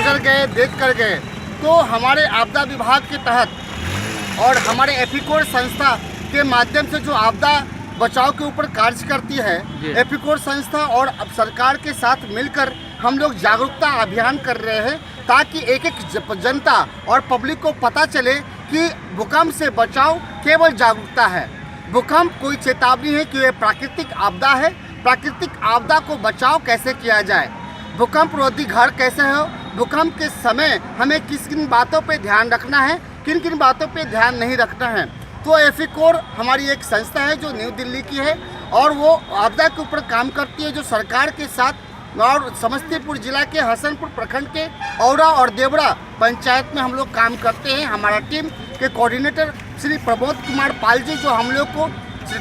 गुजर गए, देख कर गए। तो हमारे आपदा विभाग के तहत और हमारे एफिकोर संस्था के माध्यम से जो आपदा बचाव के ऊपर कार्य करती है, एफिकोर संस्था और अब सरकार के साथ मिलकर हम लोग जागरूकता अभियान कर रहे हैं, ताकि एक एक जनता और पब्लिक को पता चले कि भूकंप से बचाव केवल जागरूकता है। भूकंप कोई चेतावनी है कि ये प्राकृतिक आपदा है। प्राकृतिक आपदा को बचाव कैसे किया जाए, भूकंप रोधी घर कैसे हो, भूकंप के समय हमें किन किन बातों पे ध्यान रखना है, किन किन बातों पे ध्यान नहीं रखना है। तो एफिकोर हमारी एक संस्था है जो न्यू दिल्ली की है और वो आपदा के ऊपर काम करती है, जो सरकार के साथ और समस्तीपुर जिला के हसनपुर प्रखंड के औरा और देवड़ा पंचायत में हम लोग काम करते हैं। हमारा टीम के कोऑर्डिनेटर श्री प्रमोद कुमार पाल जी, जो हम लोग को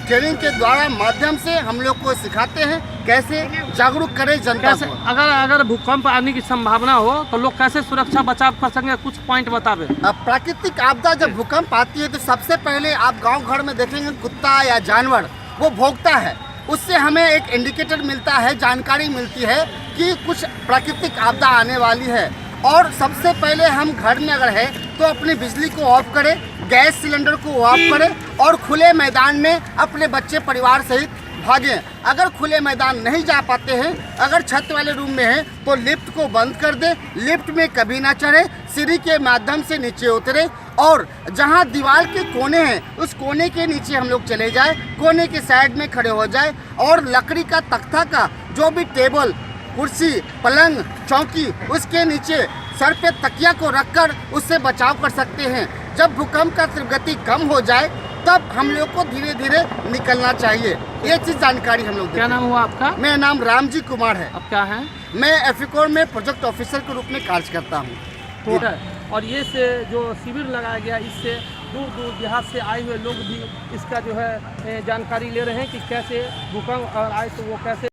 ट्रेनिंग के द्वारा माध्यम से हम लोग को सिखाते हैं कैसे जागरूक करें जनता को। अगर भूकंप आने की संभावना हो तो लोग कैसे सुरक्षा बचाव कर सकेंगे, कुछ पॉइंट बतावे। अब प्राकृतिक आपदा जब भूकंप आती है तो सबसे पहले आप गांव घर में देखेंगे कुत्ता या जानवर वो भौंकता है, उससे हमें एक इंडिकेटर मिलता है, जानकारी मिलती है कि कुछ प्राकृतिक आपदा आने वाली है। और सबसे पहले हम घर में अगर है तो अपनी बिजली को ऑफ करें, गैस सिलेंडर को ऑफ करें और खुले मैदान में अपने बच्चे परिवार सहित भागें। अगर खुले मैदान नहीं जा पाते हैं, अगर छत वाले रूम में हैं तो लिफ्ट को बंद कर दें, लिफ्ट में कभी ना चढ़े, सीढ़ी के माध्यम से नीचे उतरें और जहां दीवार के कोने हैं उस कोने के नीचे हम लोग चले जाएं, कोने के साइड में खड़े हो जाएं और लकड़ी का तख्ता का जो भी टेबल, कुर्सी, पलंग, चौकी, उसके नीचे सर पे तकिया को रखकर उससे बचाव कर सकते हैं। जब भूकंप का गति कम हो जाए तब हम लोग को धीरे धीरे निकलना चाहिए। ये चीज़ जानकारी हम लोग। क्या नाम हुआ आपका? मेरा नाम रामजी कुमार है। अब क्या है? मैं एफिकोर में प्रोजेक्ट ऑफिसर के रूप में कार्य करता हूँ। तो और ये से जो शिविर लगाया गया, इससे दूर दूर देहात से आए हुए लोग भी इसका जो है जानकारी ले रहे हैं कि कैसे भूकंप और आए तो वो कैसे